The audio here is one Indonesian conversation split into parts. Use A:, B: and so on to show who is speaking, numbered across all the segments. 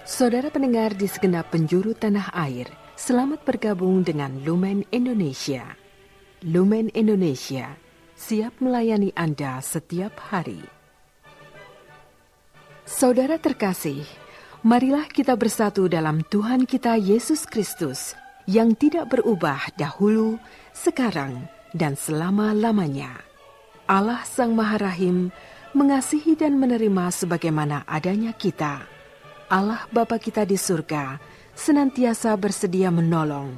A: Saudara pendengar di segenap penjuru tanah air, selamat bergabung dengan Lumen Indonesia. Lumen Indonesia, siap melayani Anda setiap hari. Saudara terkasih, marilah kita bersatu dalam Tuhan kita Yesus Kristus yang tidak berubah dahulu, sekarang, dan selama-lamanya. Allah Sang Maha Rahim mengasihi dan menerima sebagaimana adanya kita. Allah Bapa kita di surga senantiasa bersedia menolong,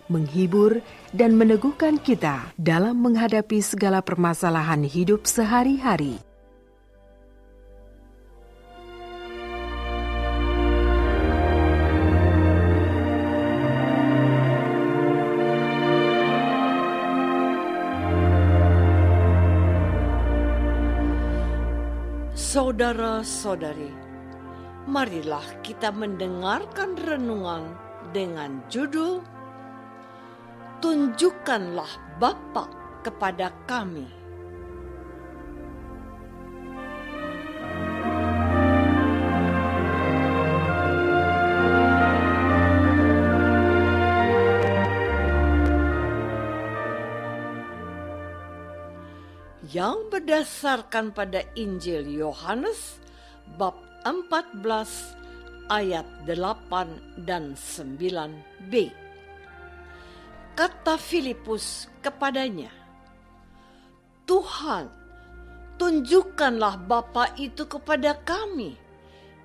A: menghibur, dan meneguhkan kita dalam menghadapi segala permasalahan hidup sehari-hari.
B: Saudara-saudari, marilah kita mendengarkan renungan dengan judul Tunjukkanlah Bapa kepada kami. Yang berdasarkan pada Injil Yohanes bab 14 ayat 8 dan 9b. Kata Filipus kepadanya, "Tuhan, tunjukkanlah Bapa itu kepada kami.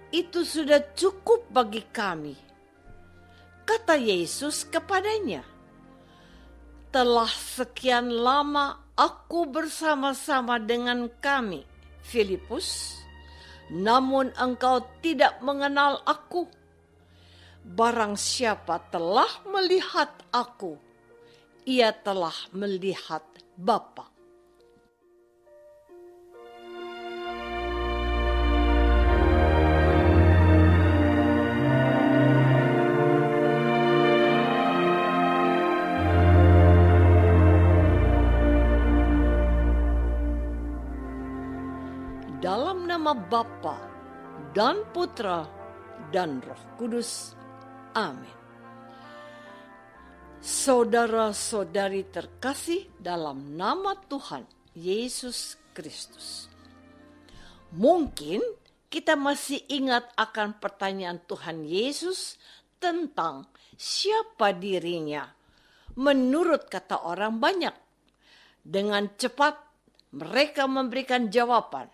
B: Itu sudah cukup bagi kami." Kata Yesus kepadanya, "Telah sekian lama aku bersama-sama dengan kami, Filipus, namun engkau tidak mengenal aku. Barang siapa telah melihat aku, ia telah melihat Bapa." Dalam nama Bapa dan Putra dan Roh Kudus. Amin. Saudara-saudari terkasih dalam nama Tuhan Yesus Kristus. Mungkin kita masih ingat akan pertanyaan Tuhan Yesus tentang siapa dirinya menurut kata orang banyak. Dengan cepat mereka memberikan jawaban.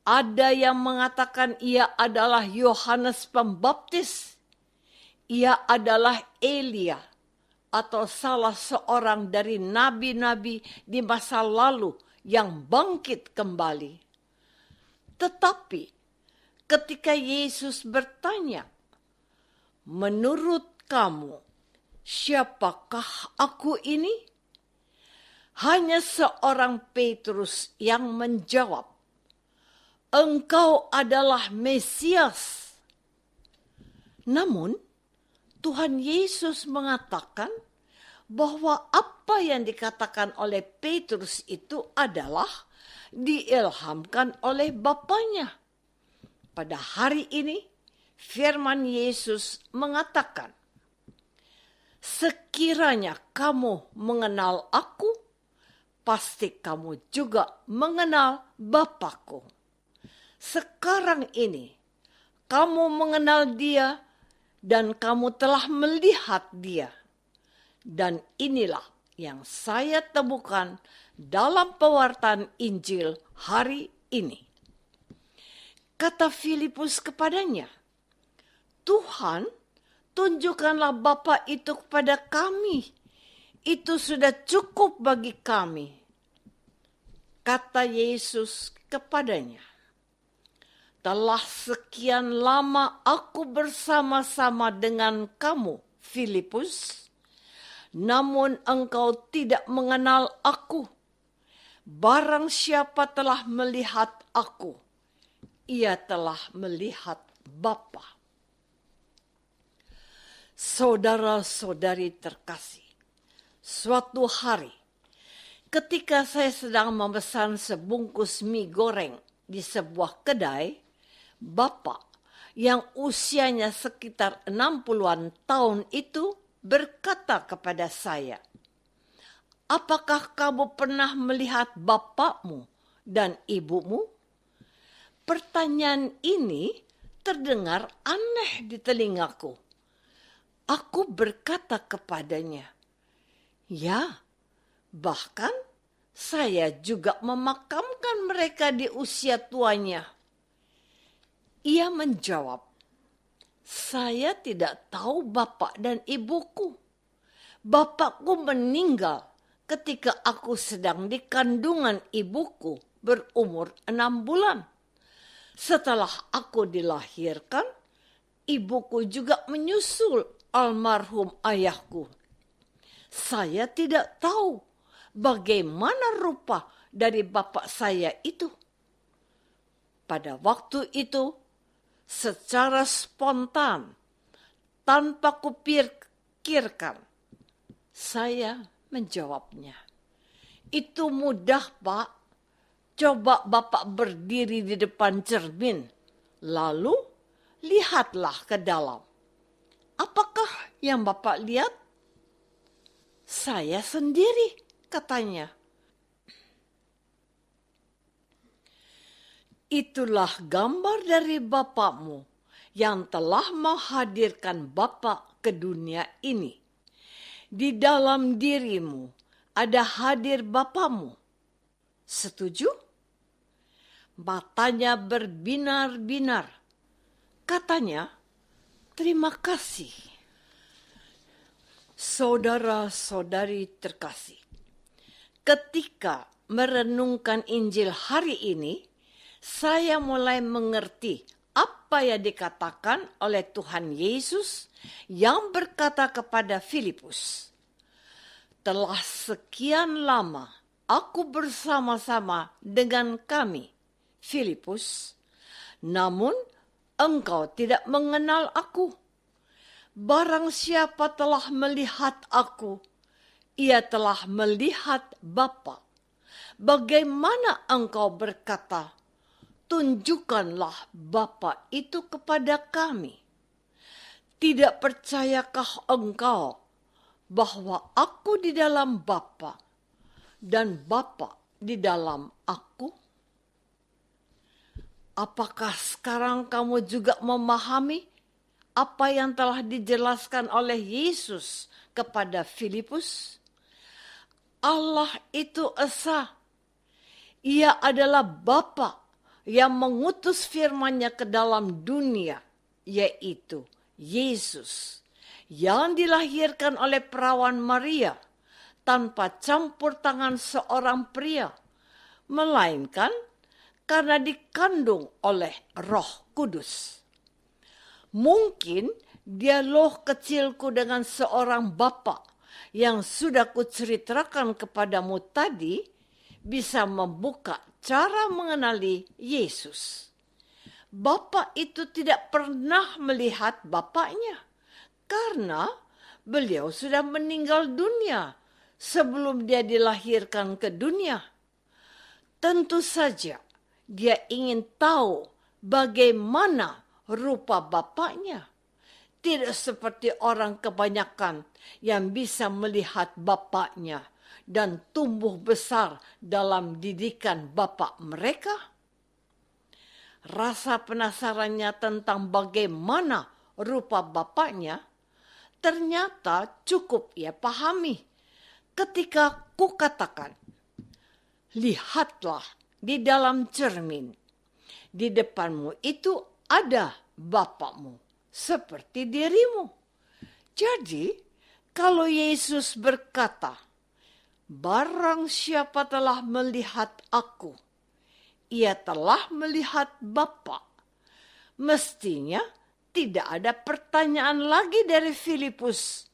B: Ada yang mengatakan ia adalah Yohanes Pembaptis. Ia adalah Elia atau salah seorang dari nabi-nabi di masa lalu yang bangkit kembali. Tetapi ketika Yesus bertanya, "Menurut kamu, siapakah aku ini?" Hanya seorang Petrus yang menjawab, "Engkau adalah Mesias." Namun, Tuhan Yesus mengatakan bahwa apa yang dikatakan oleh Petrus itu adalah diilhamkan oleh Bapanya. Pada hari ini, firman Yesus mengatakan, "Sekiranya kamu mengenal aku, pasti kamu juga mengenal Bapa-Ku. Sekarang ini, kamu mengenal Dia dan kamu telah melihat Dia. Dan inilah yang saya temukan dalam pewartaan Injil hari ini." Kata Filipus kepadanya, "Tuhan, tunjukkanlah Bapa itu kepada kami. Itu sudah cukup bagi kami." Kata Yesus kepadanya, "Telah sekian lama aku bersama-sama dengan kamu, Filipus, namun engkau tidak mengenal aku. Barang siapa telah melihat aku, ia telah melihat Bapa." Saudara-saudari terkasih, suatu hari ketika saya sedang memesan sebungkus mie goreng di sebuah kedai, bapak yang usianya sekitar 60-an tahun itu berkata kepada saya, "Apakah kamu pernah melihat bapakmu dan ibumu?" Pertanyaan ini terdengar aneh di telingaku. Aku berkata kepadanya, "Ya, bahkan saya juga memakamkan mereka di usia tuanya." Ia menjawab, "Saya tidak tahu bapak dan ibuku. Bapakku meninggal ketika aku sedang di kandungan ibuku berumur 6 bulan. Setelah aku dilahirkan, ibuku juga menyusul almarhum ayahku. Saya tidak tahu bagaimana rupa dari bapak saya itu." Pada waktu itu, secara spontan, tanpa kupikirkan, saya menjawabnya, "Itu mudah, Pak. Coba Bapak berdiri di depan cermin, lalu lihatlah ke dalam. Apakah yang Bapak lihat?" "Saya sendiri," katanya. "Itulah gambar dari Bapakmu yang telah menghadirkan Bapak ke dunia ini. Di dalam dirimu ada hadir Bapakmu. Setuju?" Matanya berbinar-binar. Katanya, "Terima kasih." Saudara-saudari terkasih, ketika merenungkan Injil hari ini, saya mulai mengerti apa yang dikatakan oleh Tuhan Yesus yang berkata kepada Filipus, "Telah sekian lama aku bersama-sama dengan kami, Filipus, namun engkau tidak mengenal aku. Barang siapa telah melihat aku, ia telah melihat Bapa. Bagaimana engkau berkata, 'Tunjukkanlah Bapa itu kepada kami'? Tidak percayakah engkau bahwa aku di dalam Bapa dan Bapa di dalam aku?" Apakah sekarang kamu juga memahami apa yang telah dijelaskan oleh Yesus kepada Filipus? Allah itu esa. Ia adalah Bapa yang mengutus firman-Nya ke dalam dunia, yaitu Yesus, yang dilahirkan oleh perawan Maria tanpa campur tangan seorang pria, melainkan karena dikandung oleh Roh Kudus. Mungkin dialog kecilku dengan seorang bapa yang sudah kuceritakan kepadamu tadi bisa membuka cara mengenali Yesus. Bapa itu tidak pernah melihat bapaknya karena beliau sudah meninggal dunia sebelum dia dilahirkan ke dunia. Tentu saja dia ingin tahu bagaimana rupa bapaknya. Tidak seperti orang kebanyakan yang bisa melihat bapaknya dan tumbuh besar dalam didikan bapak mereka. Rasa penasarannya tentang bagaimana rupa bapaknya ternyata cukup ia pahami ketika kukatakan, "Lihatlah di dalam cermin. Di depanmu itu ada bapakmu seperti dirimu." Jadi, kalau Yesus berkata, "Barang siapa telah melihat aku, ia telah melihat Bapa," mestinya tidak ada pertanyaan lagi dari Filipus.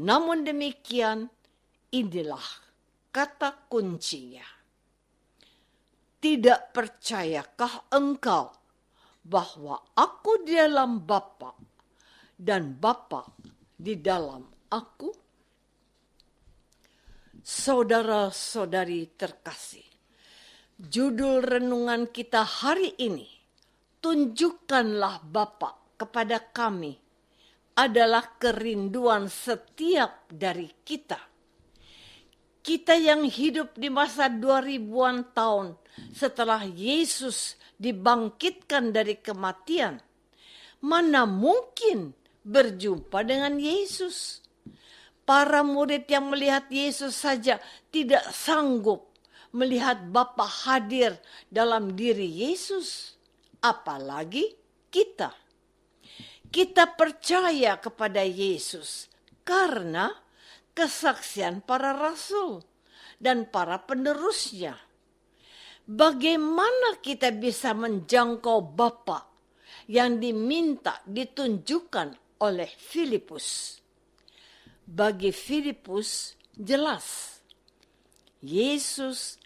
B: Namun demikian, inilah kata kuncinya. "Tidak percayakah engkau bahwa aku di dalam Bapa dan Bapa di dalam aku?" Saudara-saudari terkasih, judul renungan kita hari ini, tunjukkanlah Bapa kepada kami adalah kerinduan setiap dari kita. Kita yang hidup di masa 2000-an tahun setelah Yesus dibangkitkan dari kematian, mana mungkin berjumpa dengan Yesus? Para murid yang melihat Yesus saja tidak sanggup melihat Bapa hadir dalam diri Yesus, apalagi kita. Kita percaya kepada Yesus karena kesaksian para rasul dan para penerusnya. Bagaimana kita bisa menjangkau Bapa yang diminta ditunjukkan oleh Filipus? Bagi Filipus jelas, Yesus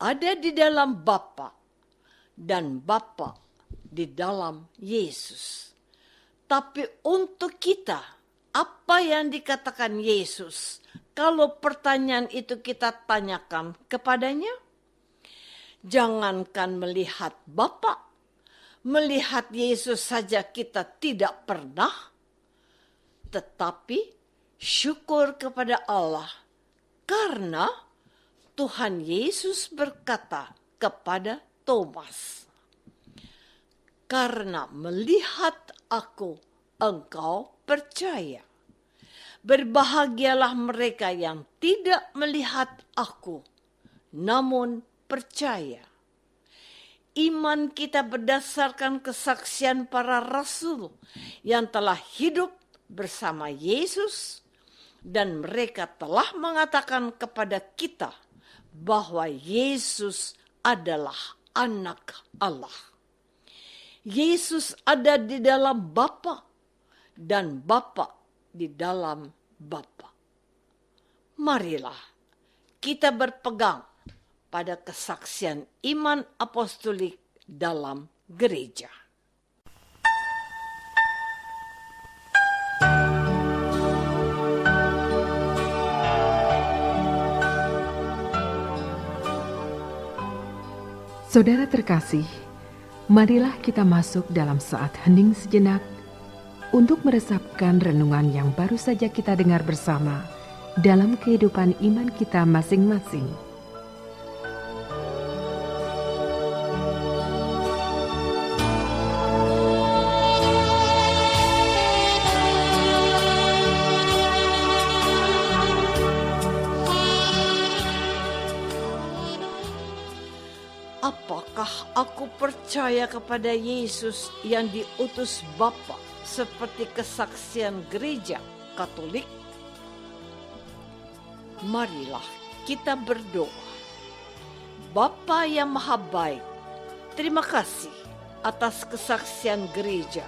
B: ada di dalam Bapa dan Bapa di dalam Yesus. Tapi untuk kita, apa yang dikatakan Yesus? Kalau pertanyaan itu kita tanyakan kepadanya, jangankan melihat Bapa, melihat Yesus saja kita tidak pernah. Tetapi syukur kepada Allah karena Tuhan Yesus berkata kepada Thomas, "Karena melihat aku, engkau percaya. Berbahagialah mereka yang tidak melihat aku, namun percaya." Iman kita berdasarkan kesaksian para rasul yang telah hidup bersama Yesus, dan mereka telah mengatakan kepada kita bahwa Yesus adalah anak Allah. Yesus ada di dalam Bapa dan Bapa di dalam Bapa. Marilah kita berpegang pada kesaksian iman apostolik dalam gereja.
A: Saudara terkasih, marilah kita masuk dalam saat hening sejenak untuk meresapkan renungan yang baru saja kita dengar bersama dalam kehidupan iman kita masing-masing.
B: Apakah aku percaya kepada Yesus yang diutus Bapa seperti kesaksian gereja Katolik? Marilah kita berdoa. Bapa yang Maha Baik, terima kasih atas kesaksian gereja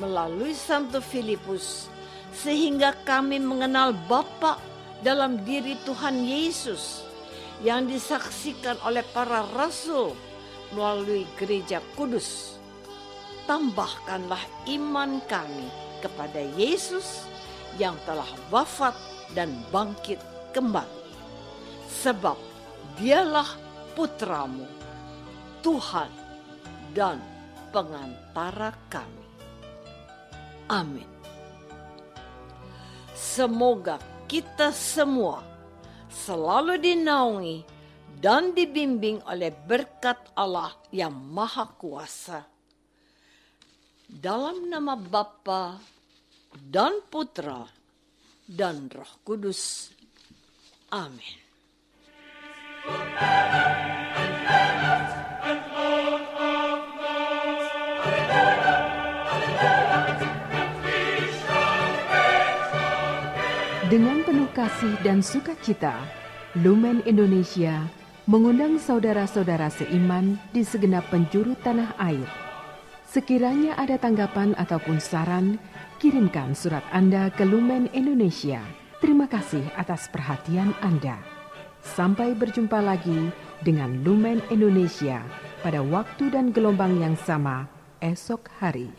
B: melalui Santo Filipus, sehingga kami mengenal Bapa dalam diri Tuhan Yesus yang disaksikan oleh para rasul melalui gereja kudus. Tambahkanlah iman kami kepada Yesus yang telah wafat dan bangkit kembali. Sebab dialah putramu, Tuhan dan pengantara kami. Amin. Semoga kita semua selalu dinaungi dan dibimbing oleh berkat Allah yang Maha Kuasa. Dalam nama Bapa dan Putra dan Roh Kudus. Amin.
A: Dengan penuh kasih dan sukacita, Lumen Indonesia mengundang saudara-saudara seiman di segenap penjuru tanah air. Sekiranya ada tanggapan ataupun saran, kirimkan surat Anda ke Lumen Indonesia. Terima kasih atas perhatian Anda. Sampai berjumpa lagi dengan Lumen Indonesia pada waktu dan gelombang yang sama esok hari.